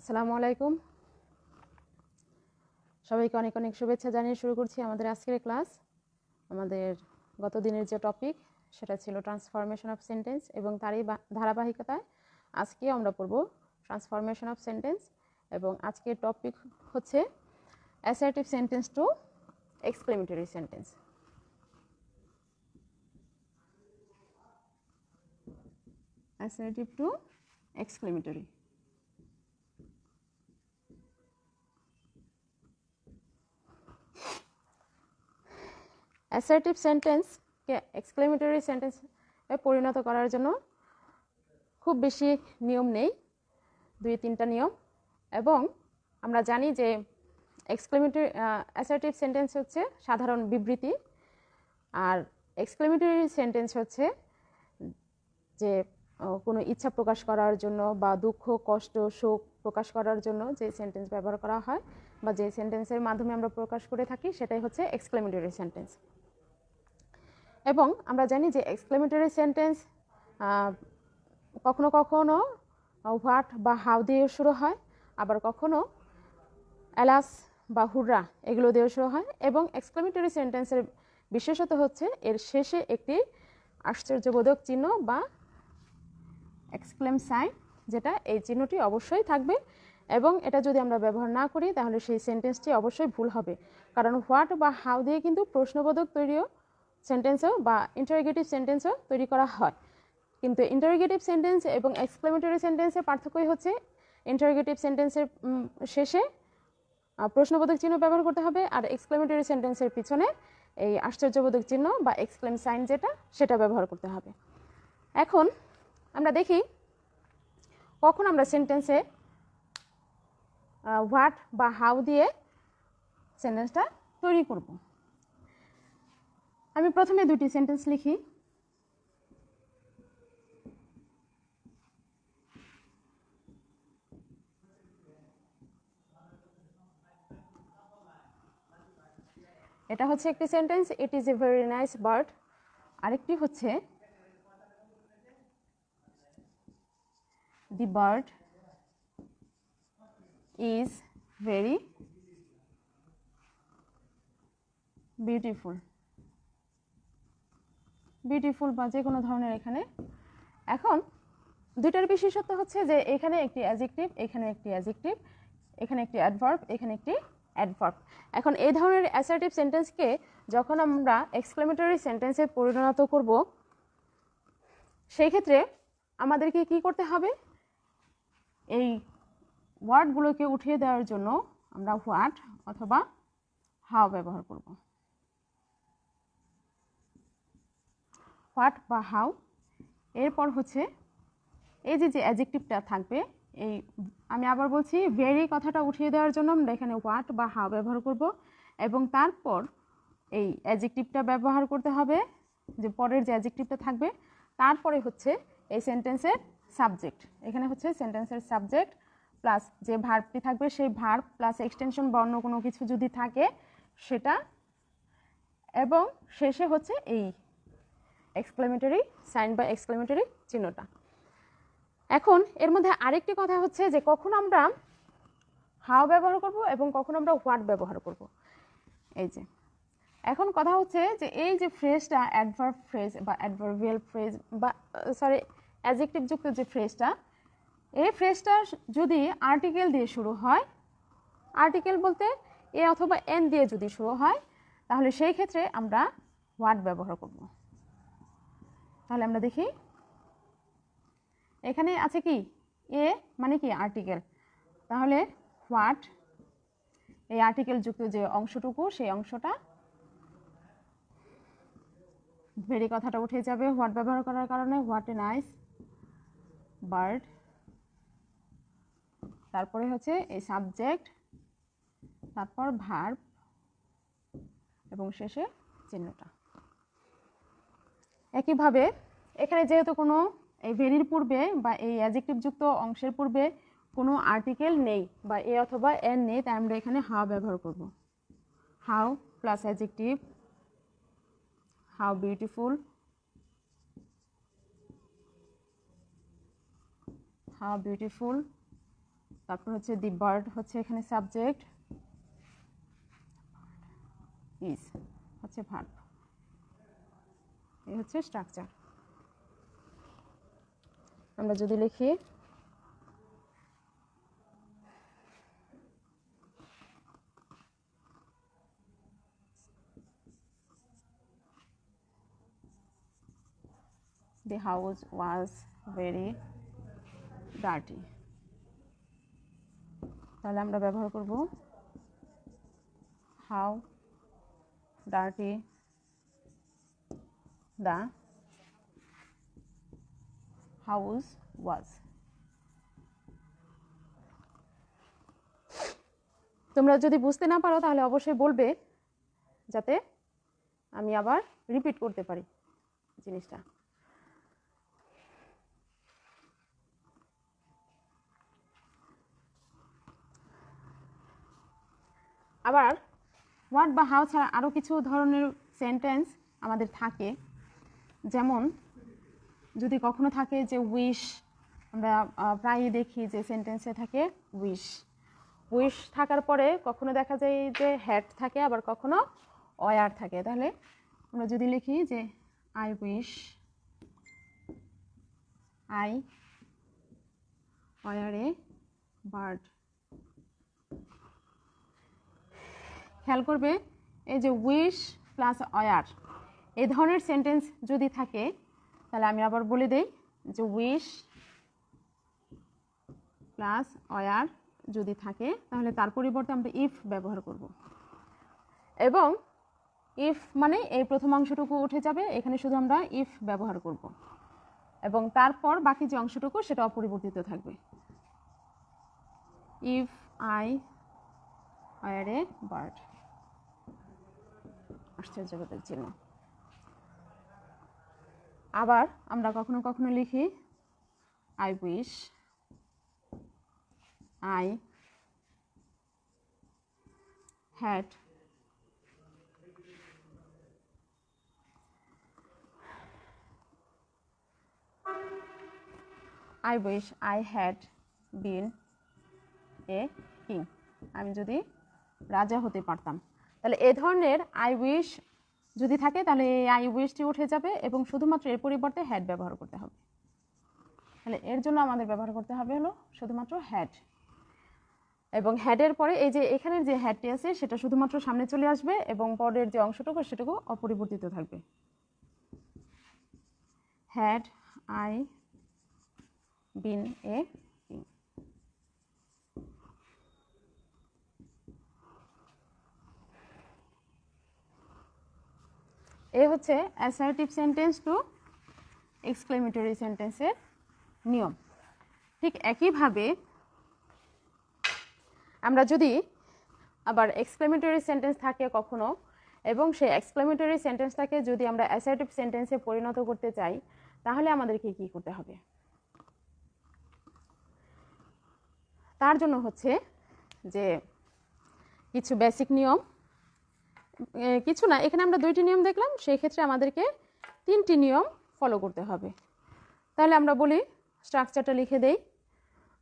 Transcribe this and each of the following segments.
আসসালামু আলাইকুম। সবাইকে অনেক অনেক শুভেচ্ছা জানিয়ে শুরু করছি আমাদের আজকের ক্লাস। আমাদের গত দিনের যে টপিক সেটা ছিল ট্রান্সফরমেশন অফ সেন্টেন্স এবং তারই ধারাবাহিকতায় আজকে আমরা পড়ব ট্রান্সফরমেশন অফ সেন্টেন্স এবং আজকের টপিক হচ্ছে assertive sentence to exclamatory sentence. Assertive to exclamatory. Assertive সেন্টেন্সকে এক্সক্লেমেটরি সেন্টেন্সে পরিণত করার জন্য খুব বেশি নিয়ম নেই, 2-3টা নিয়ম। এবং আমরা জানি যে এক্সক্লেমেটরি অ্যাসার্টিভ সেন্টেন্স হচ্ছে সাধারণ বিবৃতি, আর এক্সক্লেমেটরি সেন্টেন্স হচ্ছে যে কোনো ইচ্ছা প্রকাশ করার জন্য বা দুঃখ, কষ্ট, শোক প্রকাশ করার জন্য যে সেন্টেন্স ব্যবহার করা হয় বা যে সেন্টেন্সের মাধ্যমে আমরা প্রকাশ করে থাকি সেটাই হচ্ছে এক্সক্লেমেটরি সেন্টেন্স। এবং আমরা জানি যে এক্সক্লেমেটরি সেন্টেন্স কখনো কখনো হোয়াট বা হাউ দিয়ে শুরু হয়, আবার কখনো অ্যালাস বা হুররা এগুলো দিয়ে শুরু হয়। এবং এক্সক্লেমেটরি সেন্টেন্সের বিশেষত হচ্ছে এর শেষে একটি আশ্চর্যবোধক চিহ্ন বা এক্সক্লেম সাইন, যেটা এই চিহ্নটি অবশ্যই থাকবে। এবং এটা যদি আমরা ব্যবহার না করি তাহলে সেই সেন্টেন্সটি অবশ্যই ভুল হবে, কারণ হোয়াট বা হাউ দিয়ে কিন্তু প্রশ্নবোধক সেন্টেন্সও বা ইন্টারোগেটিভ সেন্টেন্সও তৈরি করা হয়। কিন্তু ইন্টারোগেটিভ সেন্টেন্স এবং এক্সক্লেমেটরি সেন্টেন্সের পার্থক্যই হচ্ছে ইন্টারোগেটিভ সেন্টেন্সের শেষে প্রশ্নবোধক চিহ্ন ব্যবহার করতে হবে, আর এক্সক্লেমেটরি সেন্টেন্সের পিছনে এই আশ্চর্যবোধক চিহ্ন বা এক্সক্লেম সাইন সেটা ব্যবহার করতে হবে। এখন আমরা দেখি কখন আমরা সেন্টেন্সে হোয়াট বা হাউ দিয়ে সেন্টেন্সটা তৈরি করব। আমি প্রথমে দুটি সেন্টেন্স লিখি। এটা হচ্ছে একটি sentence, it is a very nice bird. আরেকটি হচ্ছে the bird is very beautiful. Beautiful বা যে কোনো ধরনের এখানে। এখন দুইটার বিশেষত্ব হচ্ছে যে এখানে একটি অ্যাডজেক্টিভ, এখানে একটি অ্যাডজেক্টিভ, এখানে একটি অ্যাডভার্ব, এখানে একটি অ্যাডভার্ব। এখন এই ধরনের অ্যাসার্টিভ সেন্টেন্সকে যখন আমরা এক্সক্লেমেটরি সেন্টেন্সে পরিণত করব, সেই ক্ষেত্রে আমাদেরকে কি করতে হবে? এই ওয়ার্ডগুলোকে উঠিয়ে দেওয়ার জন্য আমরা হোয়াট অথবা হাউ ব্যবহার করব। হোয়াট বা হাউ। এরপর হচ্ছে এই যে অ্যাডজেক্টিভটা থাকবে, এই আমি আবার বলছি ভেরি কথাটা উঠিয়ে দেওয়ার জন্য আমরা এখানে হোয়াট বা হাউ ব্যবহার করব। এবং তারপর এই অ্যাডজেক্টিভটা ব্যবহার করতে হবে, যে পরের যে অ্যাডজেক্টিভটা থাকবে তারপরে হচ্ছে এই সেন্টেন্সের সাবজেক্ট। এখানে হচ্ছে সেন্টেন্সের সাবজেক্ট প্লাস যে ভার্বটি থাকবে সেই ভার্ব প্লাস এক্সটেনশন বা অন্য কোনো কিছু যদি থাকে সেটা, এবং শেষে হচ্ছে এই এক্সক্লেমেটরি সাইন বা এক্সক্লেমেটরি চিহ্নটা। এখন এর মধ্যে আরেকটি কথা হচ্ছে যে কখন আমরা হাউ ব্যবহার করব এবং কখন আমরা হোয়াট ব্যবহার করব। এই যে এখন কথা হচ্ছে যে এই যে ফ্রেজটা অ্যাডভার্ব ফ্রেজ বা অ্যাডভার্বিয়াল ফ্রেজ বা অ্যাডজেক্টিভ যুক্ত যে ফ্রেজটা, এই ফ্রেজটা যদি আর্টিকেল দিয়ে শুরু হয়, আর্টিকেল বলতে এ অথবা এন দিয়ে যদি শুরু হয়, তাহলে সেই ক্ষেত্রে আমরা হোয়াট ব্যবহার করব। তাহলে আমরা দেখি এখানে আছে কি এ মানে কি আর্টিকেল, তাহলে হোয়াট এই আর্টিকেল যুক্ত যে অংশটুকু সেই অংশটা ভেরি কথাটা উঠে যাবে হোয়াট ব্যবহার করার কারণে। হোয়াট এ নাইস বার্ড, তারপরে হচ্ছে এই সাবজেক্ট, তারপর ভার্ব এবং শেষে চিহ্নটা। একইভাবে এখানে যেহেতু কোনো এই ভেরির পূর্বে বা এই অ্যাডজেক্টিভ যুক্ত অংশের পূর্বে কোনো আর্টিকেল নেই বা এ অথবা এন নেই, তাই আমরা এখানে হাউ ব্যবহার করব। How plus adjective, how beautiful, how beautiful, তারপর হচ্ছে দি বার্ড হচ্ছে এখানে সাবজেক্ট, ইজ হচ্ছে ভার্ব। এই হচ্ছে স্ট্রাকচার। আমরা যদি লিখি the house was very dirty, তাহলে আমরা ব্যবহার করব how dirty the house was। তোমরা যদি বুঝতে না পারো তাহলে অবশ্যই বলবে, যাতে আমি আবার রিপিট করতে পারি জিনিসটা। আবার হোয়াট বা হাউ ছাড়া আরও কিছু ধরনের সেন্টেন্স আমাদের থাকে, যেমন যদি কখনো থাকে যে উইশ, আমরা প্রায়ই দেখি যে সেন্টেন্সে থাকে উইশ। উইশ থাকার পরে কখনো দেখা যায় যে হ্যাড থাকে, আবার কখনো ওয়ার থাকে। তাহলে আমরা যদি লিখি যে I wish I were a bird, খেয়াল করবে এই যে উইশ প্লাস ওয়ার এই ধরনের সেন্টেন্স যদি থাকে, তাহলে আমি আবার বলে দেই যে উইশ প্লাস ওয়ার যদি থাকে তাহলে তার পরিবর্তে আমরা ইফ ব্যবহার করব। এবং ইফ মানে এই প্রথম অংশটুকু উঠে যাবে, এখানে শুধু আমরা ইফ ব্যবহার করব, এবং তারপর বাকি যে অংশটুকু সেটা অপরিবর্তিত থাকবে। If I were a bird, আশ্চর্যবোধের চিহ্ন। আবার আমরা কখনো কখনো লিখি I wish I had I wish I had been a king, আমি যদি রাজা হতে পারতাম। তাহলে এ ধরনের আই উইশ যদি থাকে তাহলে এই আই উইশটি উঠে যাবে এবং শুধুমাত্র এর পরিবর্তে হ্যাড ব্যবহার করতে হবে। তাহলে এর জন্য আমাদের ব্যবহার করতে হবে হলো শুধুমাত্র হ্যাড, এবং হ্যাডের পরে এই যে এখানের যে হ্যাডটি আছে সেটা শুধুমাত্র সামনে চলে আসবে এবং পরের যে অংশটুকু সেটুকু অপরিবর্তিত থাকবে। Had I been a king. এ হচ্ছে অ্যাসার্টিভ সেন্টেন্স টু এক্সক্লেমেটরি সেন্টেন্সের নিয়ম। ঠিক একইভাবে আমরা যদি আবার এক্সক্লেমেটরি সেন্টেন্স থাকে কখনো, এবং সেই এক্সক্লেমেটরি সেন্টেন্সটাকে যদি আমরা অ্যাসার্টিভ সেন্টেন্সে পরিণত করতে চাই, তাহলে আমাদেরকে কি করতে হবে? তার জন্য হচ্ছে যে কিছু বেসিক নিয়ম, কিছু না, এখানে আমরা 2টি নিয়ম দেখলাম, সেই ক্ষেত্রে আমাদেরকে 3টি নিয়ম ফলো করতে হবে। তাহলে আমরা বলি, স্ট্রাকচারটা লিখে দেই।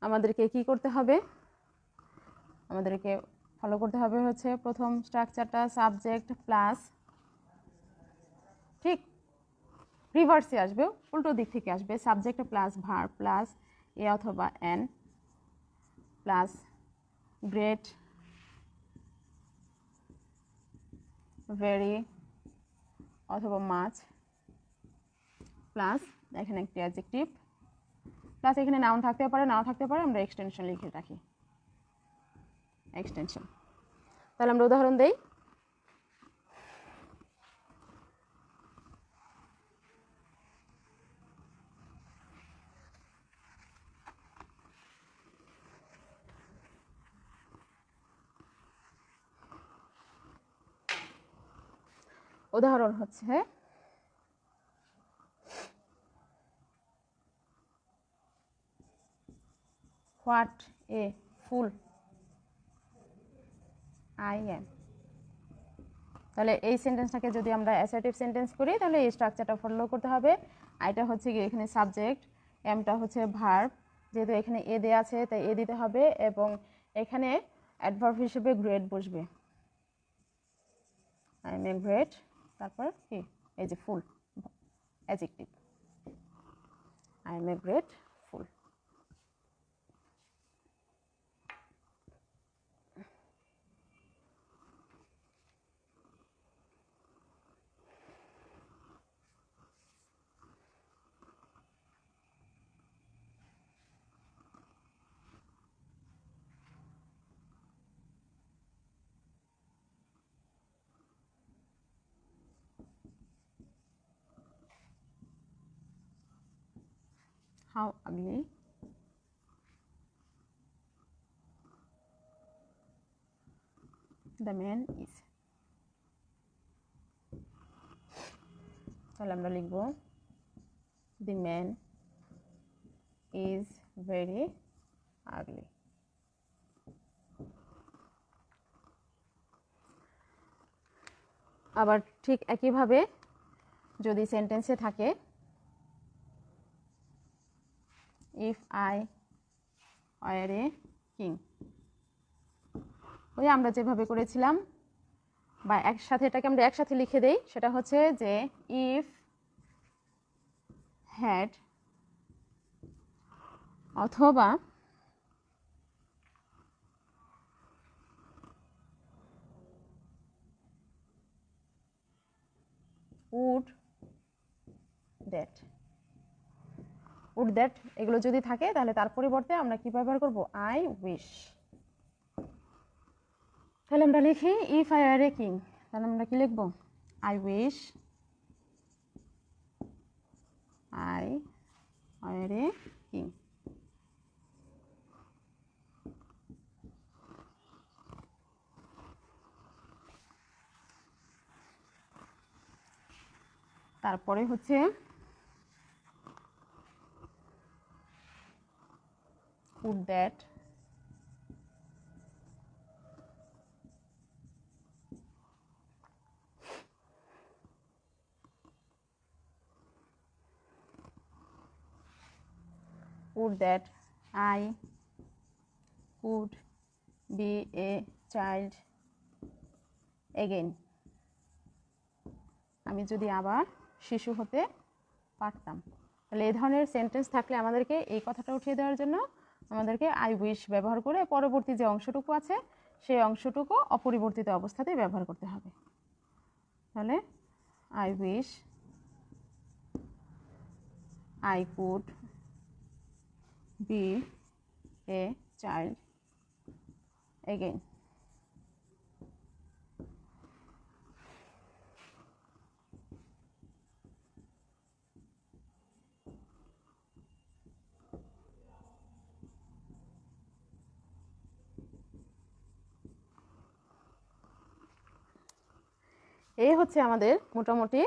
আমাদেরকে কি করতে হবে? আমাদেরকে ফলো করতে হবে হচ্ছে প্রথম স্ট্রাকচারটা সাবজেক্ট প্লাস, ঠিক রিভার্সে আসবে, উল্টো দিক থেকে আসবে, সাবজেক্ট প্লাস ভার্ব প্লাস এ অথবা এন প্লাস গ্রেট, ভেরি অথবা মাচ প্লাস এখানে একটি অ্যাডজেক্টিভ প্লাস এখানে নাউন থাকতে পারে, নাও থাকতে পারে, আমরা এক্সটেনশন লিখে রাখি, এক্সটেনশন। তাহলে আমরা উদাহরণ দেই। উদাহরণ হচ্ছে what a full I am. তাহলে এই সেন্টেন্সটাকে যদি আমরা অ্যাসার্টিভ সেন্টেন্স করি তাহলে এই স্ট্রাকচারটা ফলো করতে হবে। আইটা হচ্ছে কি এখানে সাবজেক্ট, এমটা হচ্ছে ভার্ব, যেহেতু এখানে এ দেয়া আছে তাই এ দিতে হবে, এবং এখানে অ্যাডভার্ব হিসেবে গ্রেট বসবে। আই এম এ গ্রেট, তারপর কি এই যে fool adjective, I am a great fool. How ugly the man is। তাহলে আমরা লিখব the man is very ugly। আবার ঠিক একইভাবে যদি সেন্টেন্সে থাকে if I were a king, ওই আমরা যেভাবে করেছিলাম বা একসাথে এটাকে আমরা একসাথে লিখে দেই, সেটা হচ্ছে যে if had অথবা would that, would that এগুলো যদি থাকে তাহলে তার পরিবর্তে আমরা কি ব্যবহার করব I wish। তাহলে আমরা লিখি if I were a king, তাহলে আমরা কি লিখব I wish I were a king। তারপরে হচ্ছে would that would that I could be a child again, আমি যদি আবার শিশু হতে পারতাম। তাহলে এই ধরনের সেন্টেন্স থাকলে আমাদেরকে এই কথাটা উঠিয়ে দেওয়ার জন্য আমাদেরকে আই উইশ ব্যবহার করে পরবর্তী যে অংশটুকু আছে সেই অংশটুকু অপরিবর্তিত অবস্থাতেই ব্যবহার করতে হবে। তাহলে I wish I could B a child again. এই হচ্ছে আমাদের মোটামুটি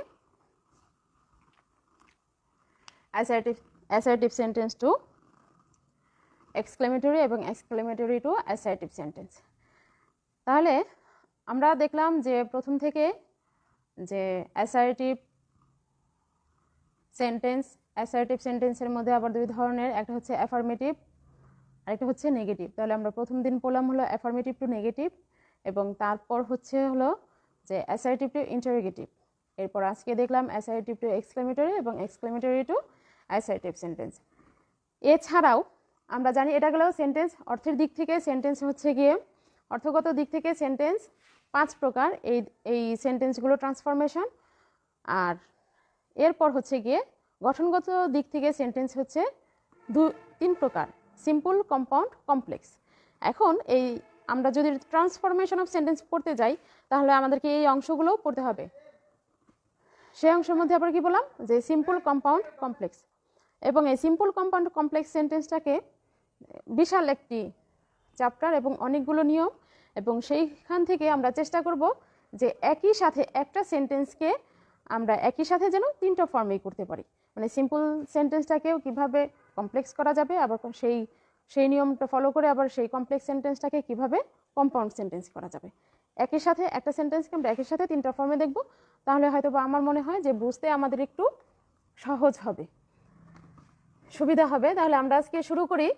অ্যাসার্টিভ সেন্টেন্স টু এক্সক্লেমেটরি এবং এক্সক্লেমেটরি টু অ্যাসার্টিভ সেন্টেন্স। তাহলে আমরা দেখলাম যে প্রথম থেকে যে অ্যাসার্টিভ সেন্টেন্সের মধ্যে আবার দুই ধরনের, একটা হচ্ছে অ্যাফার্মেটিভ আর একটা হচ্ছে নেগেটিভ। তাহলে আমরা প্রথম দিন পড়লাম হলো অ্যাফার্মেটিভ টু নেগেটিভ, এবং তারপর হলো যে অ্যাসার্টিভ টু ইন্টারোগেটিভ। এরপর আজকে দেখলাম অ্যাসার্টিভ টু এক্সক্লেমেটরি এবং এক্সক্লেমেটরি টু অ্যাসার্টিভ সেন্টেন্স। এছাড়াও আমরা জানি এটা গেলেও সেন্টেন্স, অর্থের দিক থেকে সেন্টেন্স হচ্ছে গিয়ে অর্থগত দিক থেকে সেন্টেন্স 5 প্রকার, এই সেন্টেন্সগুলো ট্রান্সফরমেশন। আর এরপর হচ্ছে গিয়ে গঠনগত দিক থেকে সেন্টেন্স হচ্ছে 3 প্রকার, সিম্পল, কম্পাউন্ড, কমপ্লেক্স। এখন এই আমরা যদি ট্রান্সফরমেশন অফ সেন্টেন্স পড়তে যাই তাহলে আমাদেরকে এই অংশগুলোও পড়তে হবে। সেই অংশের মধ্যে আবার কি বললাম যে সিম্পল, কম্পাউন্ড, কমপ্লেক্স, এবং এই সিম্পল, কম্পাউন্ড, কমপ্লেক্স সেন্টেন্সটাকে বিশাল একটি চ্যাপ্টার এবং অনেকগুলো নিয়ম, এবং সেইখান থেকে আমরা চেষ্টা করব যে একই সাথে একটা সেন্টেন্সকে আমরা একই সাথে যেন 3টা ফর্মেই করতে পারি। মানে সিম্পল সেন্টেন্সটাকেও কিভাবে কমপ্লেক্স করা যাবে, আবার সেই নিয়মটা ফলো করে আবার সেই কমপ্লেক্স সেন্টেন্সটাকে কিভাবে কম্পাউন্ড সেন্টেন্স করা যাবে। একই সাথে একটা সেন্টেন্সকে আমরা একই সাথে 3টা ফর্মে দেখব, তাহলে হয়তো বা আমার মনে হয় যে বুঝতে আমাদের একটু সহজ হবে। সুবিধা হবে। তাহলে আমরা আজকে শুরু করি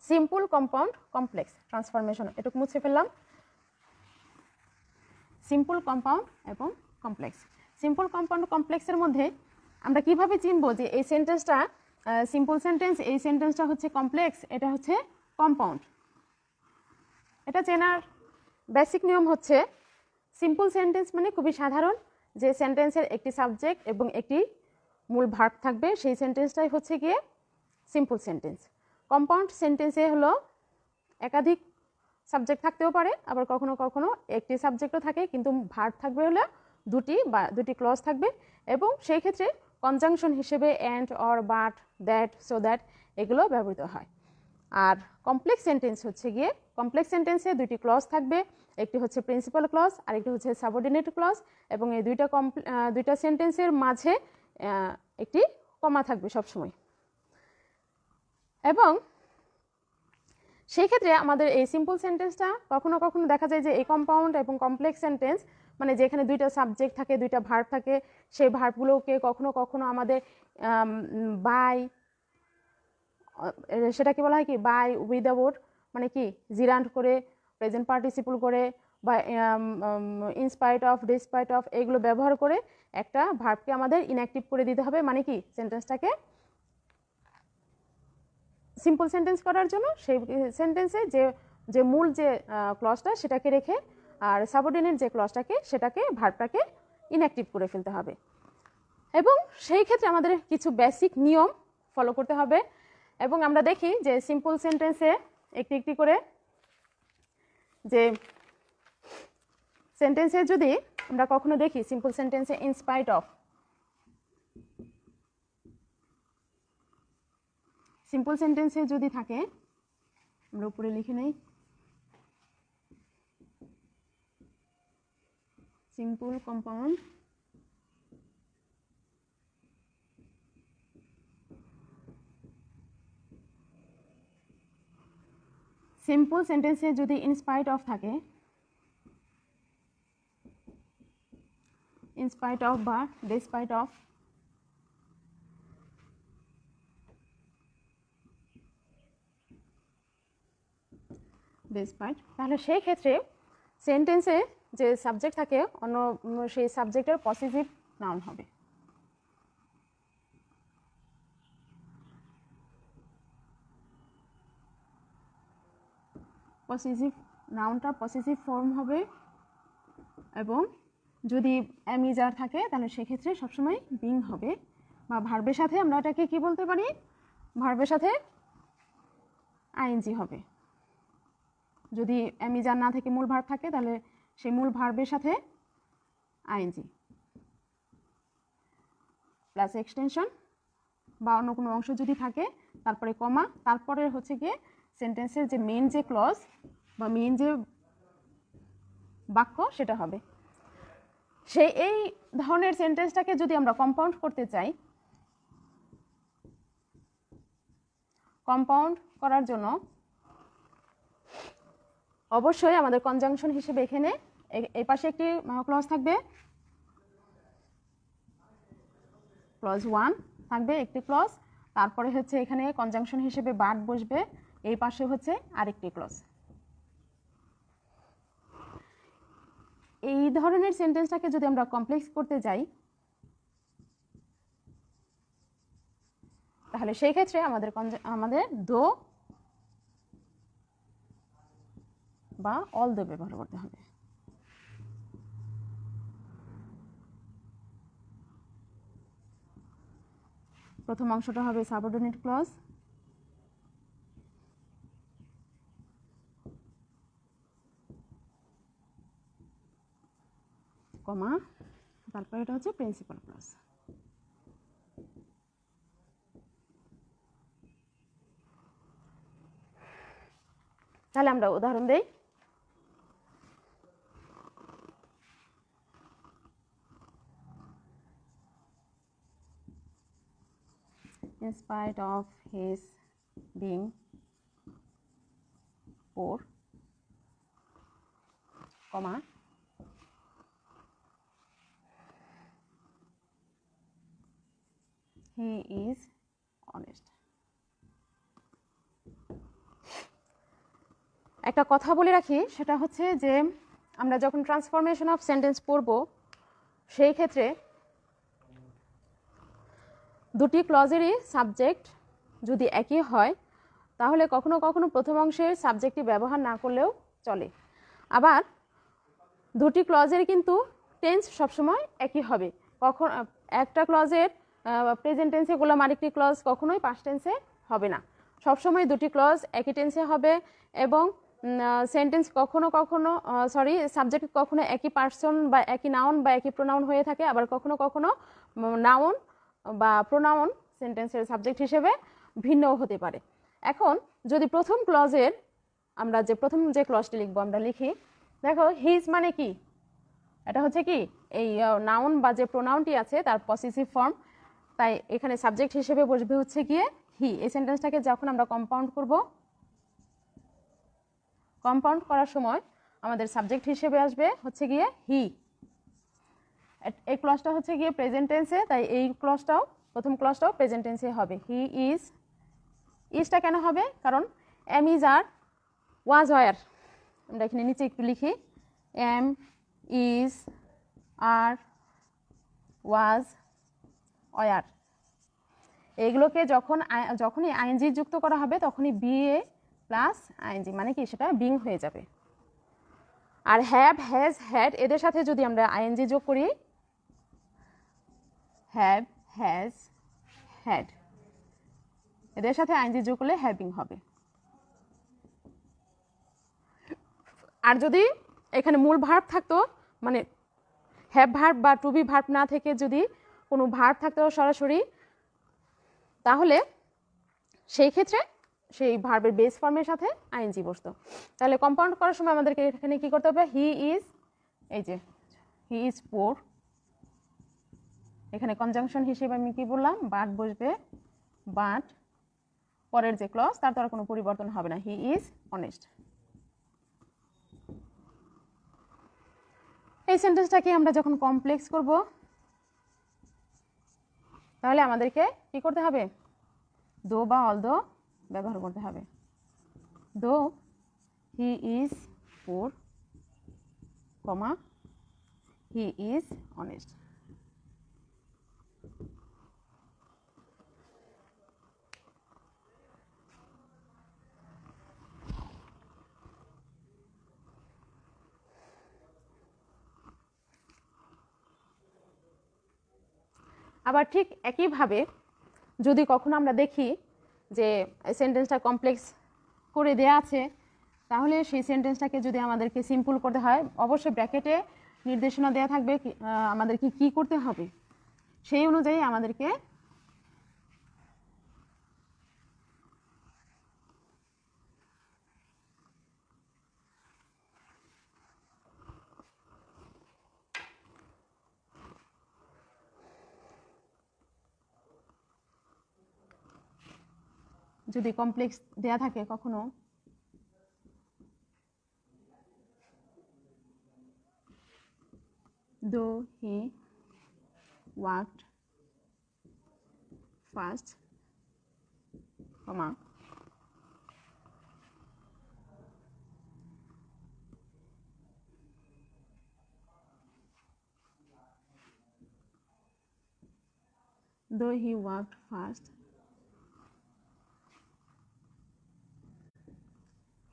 সিম্পল, কম্পাউন্ড, কমপ্লেক্স ট্রান্সফরমেশন। এটুকু মুছে ফেললাম। সিম্পল, কম্পাউন্ড এবং কমপ্লেক্স। সিম্পল, কম্পাউন্ড, কমপ্লেক্সের মধ্যে আমরা কিভাবে চিনবো যে এই সেন্টেন্সটা সিম্পল সেন্টেন্স, এই সেন্টেন্সটা হচ্ছে কমপ্লেক্স, এটা হচ্ছে কম্পাউন্ড? এটা চেনার বেসিক নিয়ম হচ্ছে সিম্পল সেন্টেন্স মানে খুবই সাধারণ, যে সেন্টেন্সের একটি সাবজেক্ট এবং একটি মূল ভার্ব থাকবে, সেই সেন্টেন্সটাই হচ্ছে গিয়ে সিম্পল সেন্টেন্স। কম্পাউন্ড সেন্টেন্সে হলো একাধিক সাবজেক্ট থাকতেও পারে, আবার কখনো কখনো একটি সাবজেক্টও থাকে কিন্তু ভার্ব থাকবে হলো দুটি বা দুটি ক্লজ থাকবে, এবং সেই ক্ষেত্রে কনজাংশন হিসেবে and, or, but, that, so that এগুলো ব্যবহৃত হয়। আর কমপ্লেক্স সেন্টেন্স হচ্ছে গিয়ে, কমপ্লেক্স সেন্টেন্সে দুইটি ক্লজ থাকবে, একটি হচ্ছে প্রিন্সিপাল ক্লজ আর একটি হচ্ছে সাবঅর্ডিনেট ক্লজ, এবং এই দুইটা সেন্টেন্সের মাঝে একটি কমা থাকবে সবসময়। এবং সেই ক্ষেত্রে আমাদের এই সিম্পল সেন্টেন্সটা কখনো কখনো দেখা যায় যে এই কম্পাউন্ড এবং কমপ্লেক্স সেন্টেন্স মানে যেখানে দুইটা সাবজেক্ট থাকে, দুইটা ভার্ব থাকে, সেই ভার্বগুলোকে কখনো কখনো আমাদের বাই, সেটাকে বলা হয় কি বাই উইদাউট, মানে কি জিরান্ড করে, প্রেজেন্ট পার্টিসিপল করে, বা ইনস্পাইট অফ, ডিসপাইট অফ এগুলো ব্যবহার করে একটা ভার্বকে আমাদের ইনঅ্যাক্টিভ করে দিতে হবে, মানে কি সেন্টেন্সটাকে সিম্পল সেন্টেন্স করার জন্য সেই সেন্টেন্সে যে মূল যে ক্লজটা সেটাকে রেখে, আর সাবঅর্ডিনেট যে ক্লজটাকে সেটাকে ভার্বটাকে ইনঅ্যাক্টিভ করে ফেলতে হবে। এবং সেই ক্ষেত্রে আমাদের কিছু বেসিক নিয়ম ফলো করতে হবে। এবং আমরা দেখি যে সিম্পল সেন্টেন্সে একটি একটি করে যে সেন্টেন্সে যদি আমরা কখনো দেখি সিম্পল সেন্টেন্সে ইনস্পাইট অফ, সিম্পল সেন্টেন্সে যদি থাকে, আমরা উপরে লিখে নেই সিম্পল, কম্পাউন্ড, সিম্পল সেন্টেন্সে যদি ইনস্পাইট অফ থাকে, ইনস্পাইট অফ বা ডিসপাইট অফ, ডিসপাইট, তাহলে সেই ক্ষেত্রে সেন্টেন্সে যে সাবজেক্ট থাকে অন্য সেই সাবজেক্টের পসেসিভ নাউন হবে। পসেসিভ নাউনটার পসেসিভ ফর্ম হবে, এবং যদি অ্যামিজার থাকে তাহলে সেক্ষেত্রে সবসময় বিং হবে, বা ভার্বের সাথে আমরা এটাকে কি বলতে পারি, ভার্বের সাথে আইএনজি হবে। যদি অ্যামিজার না থেকে মূল ভার্ব থাকে তাহলে সেই মূল ভার্বের সাথে আইএনজি প্লাস এক্সটেনশন বা অন্য কোনো অংশ যদি থাকে, তারপরে কমা, তারপরে হচ্ছে গিয়ে সেন্টেন্সের যে মেন যে ক্লজ বা মেন যে বাক্য সেটা হবে। সেই এই ধরনের সেন্টেন্সটাকে যদি আমরা কম্পাউন্ড করতে চাই, কম্পাউন্ড করার জন্য অবশ্যই আমাদের কনজাংশন হিসেবে এখানে এই পাশে একটি ক্লজ থাকবে, ক্লজ 1 থাকবে একটি ক্লজ, তারপরে হচ্ছে এখানে কনজাংশন হিসেবে বাট বসবে, এই পাশে হচ্ছে আরেকটি ক্লজ। এই ধরনের সেন্টেন্সটাকে যদি আমরা কমপ্লেক্স করতে যাই তাহলে সেই ক্ষেত্রে আমাদের দো বা অল দো ব্যবহার করতে হবে। প্রথম অংশটা হবে সাবঅর্ডিনেট ক্লজ, কমা, তারপর এটা হচ্ছে প্রিন্সিপাল ক্লজ। তাহলে আমরা উদাহরণ দেই। In spite of his being poor, comma, he is একটা কথা বলে রাখি, সেটা হচ্ছে যে আমরা যখন ট্রান্সফরমেশন অফ সেন্টেন্স পড়ব সেই ক্ষেত্রে দুটি ক্লজেরই সাবজেক্ট যদি একই হয় তাহলে কখনো কখনো প্রথম অংশের সাবজেক্টটি ব্যবহার না করলেও চলে। আবার দুটি ক্লজের কিন্তু টেন্স সবসময় একই হবে। কখন একটা ক্লজের প্রেজেন্ট টেন্সে গোলাম আরেকটি ক্লজ কখনোই পাস্ট টেন্সে হবে না, সবসময় দুটি ক্লজ একই টেন্সে হবে। এবং সেন্টেন্স কখনো কখনো সাবজেক্ট কখনো একই পার্সন বা একই নাউন বা একই প্রোনাউন হয়ে থাকে, আবার কখনো কখনো নাউন বা প্রোনাউন সেন্টেন্সের সাবজেক্ট হিসেবে ভিন্নও হতে পারে। এখন যদি প্রথম ক্লজের আমরা প্রথম যে ক্লজটি লিখবো আমরা লিখি, দেখো হিজ মানে কি, এটা হচ্ছে কি এই নাউন বা যে প্রোনাউনটি আছে তার পসেসিভ ফর্ম, তাই এখানে সাবজেক্ট হিসেবে বসবে হচ্ছে গিয়ে হি। এই সেন্টেন্সটাকে যখন আমরা কম্পাউন্ড করব, কম্পাউন্ড করার সময় আমাদের সাবজেক্ট হিসেবে আসবে হচ্ছে গিয়ে হি। এই ক্লজটা হচ্ছে গিয়ে প্রেজেন্ট টেন্সে, তাই এই ক্লজটাও প্রথম ক্লজটাও প্রেজেন্ট টেন্সে হবে। হি ইজ, ইজটা কেন হবে, কারণ am is are was were, আমরা এখানে নিচে একটু লিখি am is are was were, এগুলোকে যখনই আইএনজি যুক্ত করা হবে তখনই বিএ প্লাস আইএনজি মানে কি সেটা বিং হয়ে যাবে। আর হ্যাভ, হ্যাজ, হ্যাড এদের সাথে যদি আমরা আইএনজি যোগ করি, হ্যাভ, হ্যাজ, হ্যাড এদের সাথে আইএনজি যোগ করলে হ্যাভিং হবে। আর যদি এখানে মূল ভার্ব থাকতো, মানে হ্যাভ ভার্ব বা টু বি ভার্ব না থেকে যদি কোনো ভার্ব থাকতো সরাসরি, তাহলে সেই ক্ষেত্রে সেই ভার্বের বেস ফর্মের সাথে আইএনজি বসতো। তাহলে কম্পাউন্ড করার সময় আমাদেরকে এখানে কি করতে হবে, হি ইজ, এই যে হি ইজ পোর, এখানে কনজাংশন হিসেবে আমি কি বললাম, বাট বসবে, বাট পরের যে ক্লজ তার তো আর কোনো পরিবর্তন হবে না, হি ইজ অনেস্ট। এই সেন্টেন্সটাকে আমরা যখন কমপ্লেক্স করব তাহলে আমাদেরকে কি করতে হবে, দো বা অলদো ব্যবহার করতে হবে। দো he is poor, comma he is honest. আবার ঠিক একইভাবে যদি কখনো আমরা দেখি যে সেন্টেন্সটা কমপ্লেক্স করে দেয়া আছে, তাহলে সেই সেন্টেন্সটাকে যদি আমাদেরকে সিম্পল করতে হয়, অবশ্যই ব্র্যাকেটে নির্দেশনা দেওয়া থাকবে আমাদেরকে কি করতে হবে, সেই অনুযায়ী আমাদেরকে যদি কমপ্লেক্স দেয়া থাকে কখনো, though he walked fast, comma though he walked fast,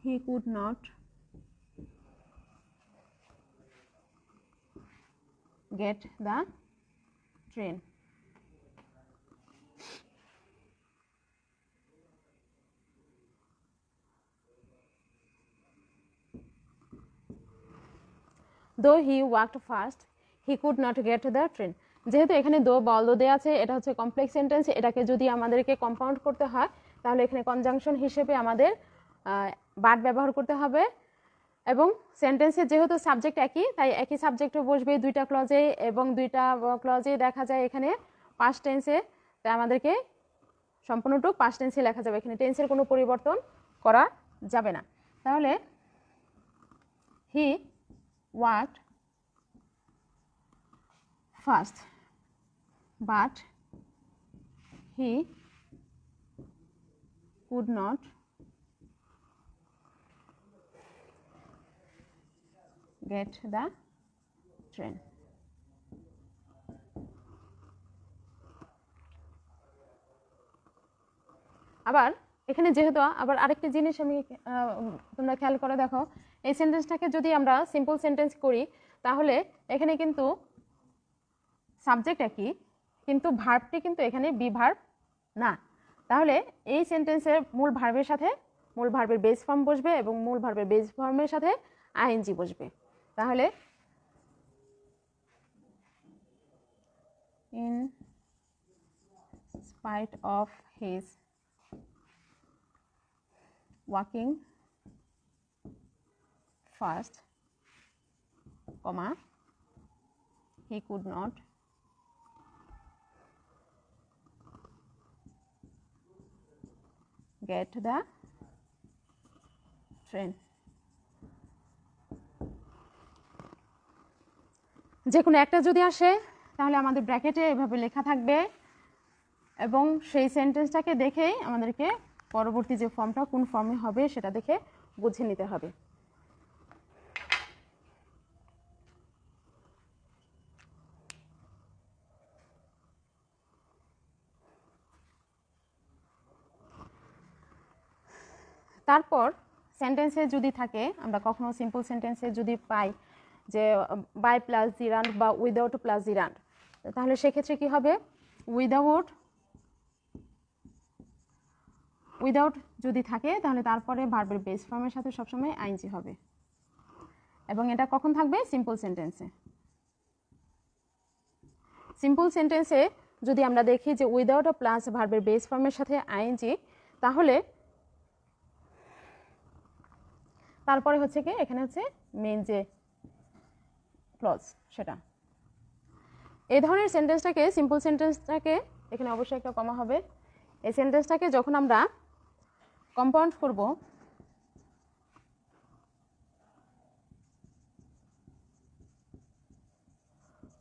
he could not get the train. Though he walked fast, he could not get the train. যেহেতু এখানে দো বা অলদো দেয়া আছে, এটা হচ্ছে কমপ্লেক্স সেন্টেন্স, এটাকে যদি আমাদেরকে কম্পাউন্ড করতে হয় তাহলে এখানে কনজাংশন হিসেবে আমাদের বাট ব্যবহার করতে হবে। এবং সেন্টেন্সের যেহেতু সাবজেক্ট একই, তাই একই সাবজেক্টও বসবে দুইটা ক্লজে, এবং দুইটা ক্লজে দেখা যায় এখানে পাস্ট টেন্সে, তাই আমাদেরকে সম্পূর্ণটুকু পাস্ট টেন্সে লেখা যাবে, এখানে টেন্সের কোনো পরিবর্তন করা যাবে না। তাহলে হি walked fast, but he could not get the train. আবার এখানে যেহেতু আবার আরেকটি জিনিস আমি তোমরা খেয়াল করে দেখো, এই সেন্টেন্সটাকে যদি আমরা সিম্পল সেন্টেন্স করি তাহলে এখানে কিন্তু সাবজেক্ট একই, কিন্তু ভার্বটি কিন্তু এখানে বি ভার্ব না। তাহলে এই সেন্টেন্সের মূল ভার্বের সাথে মূল ভার্বের বেস ফর্ম বসবে এবং মূল ভার্বের বেস ফর্মের সাথে আইএনজি বসবে। তাহলে in spite of his walking fast, comma, he could not get the train. যে কোনো একটা যদি আসে তাহলে আমাদের ব্র্যাকেটে এভাবে লেখা থাকবে এবং সেই সেন্টেন্সটাকে দেখেই আমাদেরকে পরবর্তী যে ফর্মটা কোন ফর্মে হবে সেটা দেখে বুঝে নিতে হবে। তারপর সেন্টেন্সে যদি থাকে, আমরা কখনো সিম্পল সেন্টেন্সে যদি পাই যে বাই প্লাস জিরান্ড বা উইদাউট প্লাস জিরান্ড, তাহলে সেক্ষেত্রে কি হবে, উইদাউট যদি থাকে তাহলে তারপরে ভার্বের বেস ফর্মের সাথে সবসময় আইএনজি হবে এবং এটা কখন থাকবে, সিম্পল সেন্টেন্সে। সিম্পল সেন্টেন্সে যদি আমরা দেখি যে উইদাউট প্লাস ভার্বের বেস ফর্মের সাথে আইএনজি, তাহলে তারপরে হচ্ছে কি এখানে হচ্ছে মেইন যে ক্লজ সেটা। এই ধরনের সেন্টেন্সটাকে সিম্পল সেন্টেন্সটাকে এখানে অবশ্যই একটা কমা হবে। এই সেন্টেন্সটাকে যখন আমরা কম্পাউন্ড করব,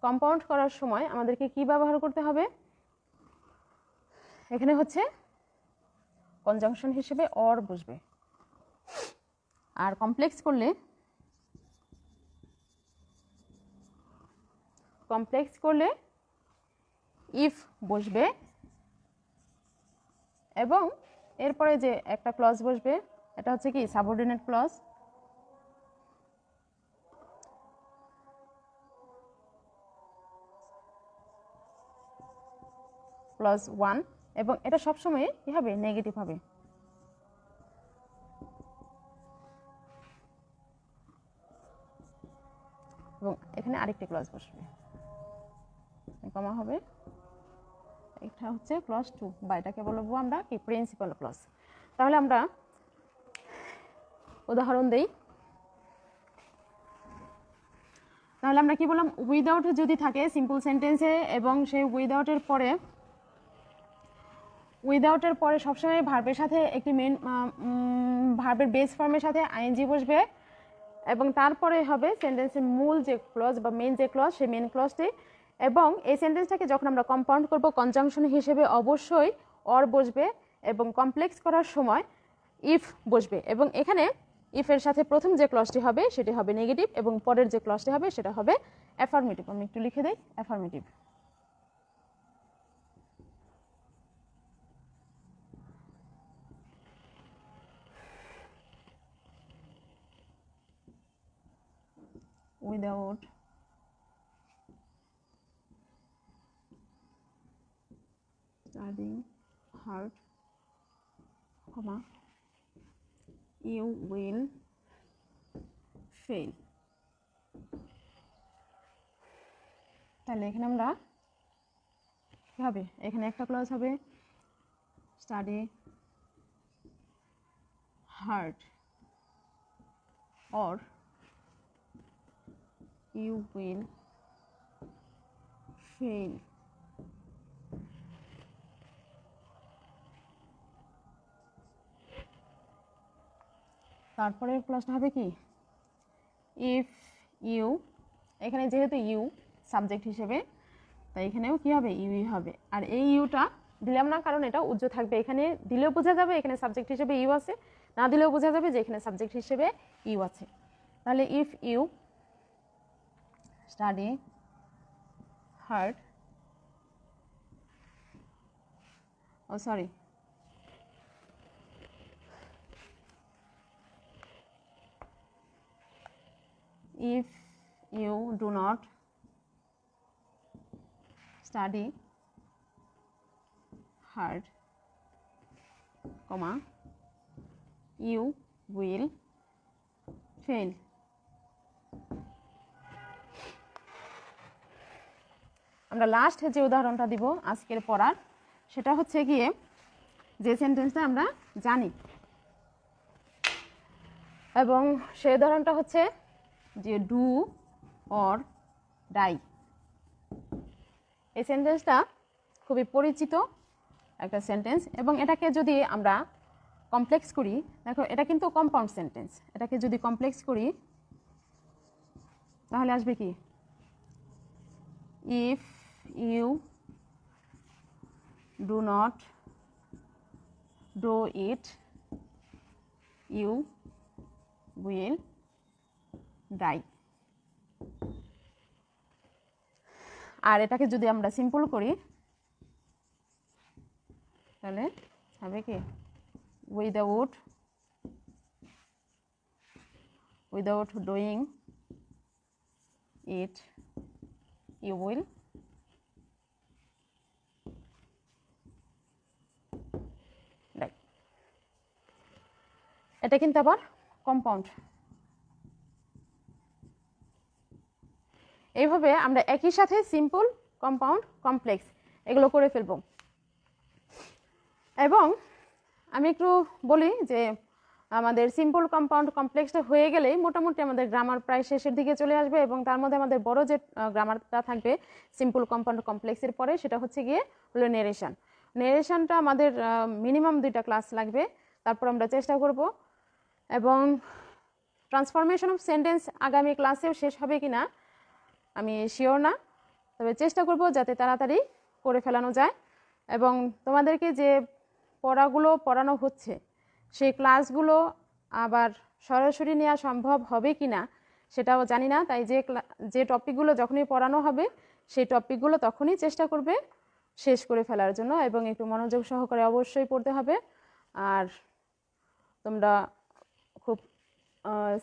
কম্পাউন্ড করার সময় আমাদেরকে কি ব্যবহার করতে হবে, এখানে হচ্ছে কনজাংশন হিসেবে অর বসবে, আর কমপ্লেক্স করলে ইফ বসবে এবং এরপরে যে একটা ক্লজ বসবে এটা হচ্ছে কি সাবঅর্ডিনেট ক্লজ, ক্লজ 1, এবং এটা সবসময় কি হবে, নেগেটিভ হবে। এবং এখানে আরেকটি ক্লজ বসবে, কমা হবে, এটা হচ্ছে ক্লজ 2 বা এটাকে বলবো আমরা কি প্রিন্সিপাল ক্লজ। তাহলে আমরা উদাহরণ দেই। তাহলে আমরা কি বললাম, উইদাউট যদি থাকে সিম্পল সেন্টেন্সে এবং সেই উইদাউটের পরে সবসময় ভার্বের সাথে একটি মেন ভার্বের বেস ফর্মের সাথে আইএনজি বসবে এবং তারপরে হবে সেন্টেন্সের মূল যে ক্লজ বা মেন যে ক্লজ সেই মেন ক্লজটি, এবং এই সেন্টেন্সটাকে যখন আমরা কম্পাউন্ড করব কনজাংশন হিসেবে অবশ্যই অর বসবে এবং কমপ্লেক্স করার সময় ইফ বসবে, এবং এখানে ইফের সাথে প্রথম যে ক্লজটি হবে সেটি হবে নেগেটিভ এবং পরের যে ক্লজটি হবে সেটা হবে অ্যাফার্মেটিভ। আমি একটু লিখে দেই, affirmative. without studying hard, comma, you will fail. তাহলে এখানে আমরা কি হবে, এখানে একটা ক্লজ হবে study hard or you will fail. তারপরে ক্লজটা হবে কি, ইফ ইউ, এখানে যেহেতু ইউ সাবজেক্ট হিসেবে তাই এখানেও কি হবে, ইউই হবে। আর এই ইউটা দিলাম না কারণ এটা উজ্জ্ব থাকবে, এখানে দিলেও বোঝা যাবে এখানে সাবজেক্ট হিসেবে ইউ আছে, না দিলেও বোঝা যাবে যে এখানে সাবজেক্ট হিসেবে ইউ আছে। তাহলে if you study hard, oh sorry, if you do not study hard, comma, you will fail. আমরা লাস্ট যে উদাহরণটা দিব আজকের পড়ার, সেটা হচ্ছে গিয়ে যে সেন্টেন্সটা আমরা জানি, এবং সেই উদাহরণটা হচ্ছে যে ডু অর ডাই। এই সেন্টেন্সটা খুবই পরিচিত একটা সেন্টেন্স, এবং এটাকে যদি আমরা কমপ্লেক্স করি, দেখো এটা কিন্তু কম্পাউন্ড সেন্টেন্স, এটাকে যদি কমপ্লেক্স করি তাহলে আসবে কি, if you do not do it you will die. আর এটাকে যদি আমরা সিম্পল করি তাহলে হবে কি, without doing it you will die. এটা কিন্তু আবার কম্পাউন্ড। এইভাবে আমরা একই সাথে সিম্পল, কম্পাউন্ড, কমপ্লেক্স এগুলো করে ফেলব। এবং আমি একটু বলি যে আমাদের সিম্পল, কম্পাউন্ড, কমপ্লেক্সটা হয়ে গেলেই মোটামুটি আমাদের গ্রামার প্রায় শেষের দিকে চলে আসবে, এবং তার মধ্যে আমাদের বড় যে গ্রামারটা থাকবে সিম্পল, কম্পাউন্ড, কমপ্লেক্সের পরে, সেটা হচ্ছে গিয়ে হলো নেরেশন। নেরেশনটা আমাদের মিনিমাম 2টা ক্লাস লাগবে, তারপর আমরা চেষ্টা করব। এবং ট্রান্সফরমেশন অফ সেন্টেন্স আগামী ক্লাসেও শেষ হবে কি না আমি শিওর না, তবে চেষ্টা করব যাতে তাড়াতাড়ি করে ফেলানো যায়। এবং তোমাদেরকে যে পড়াগুলো পড়ানো হচ্ছে সেই ক্লাসগুলো আবার সরাসরি নেওয়া সম্ভব হবে কি না সেটাও জানি না, তাই যে টপিকগুলো যখনই পড়ানো হবে সেই টপিকগুলো তখনই চেষ্টা করবে শেষ করে ফেলার জন্য, এবং একটু মনোযোগ সহকারে অবশ্যই পড়তে হবে। আর তোমরা খুব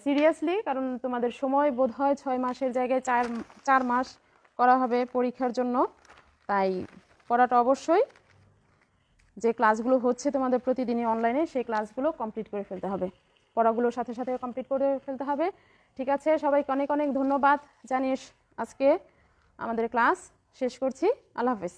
সিরিয়াসলি, কারণ তোমাদের সময় বোধ হয় 6 মাসের জায়গায় 4 মাস করা হবে পরীক্ষার জন্য, তাই পড়াটা অবশ্যই যে ক্লাসগুলো হচ্ছে তোমাদের প্রতিদিনই অনলাইনে সেই ক্লাসগুলো কমপ্লিট করে ফেলতে হবে, পড়াগুলোর সাথে সাথে কমপ্লিট করে ফেলতে হবে। ঠিক আছে, সবাইকে অনেক অনেক ধন্যবাদ জানিয়ে আজকে আমাদের ক্লাস শেষ করছি। আল্লাহ হাফেজ।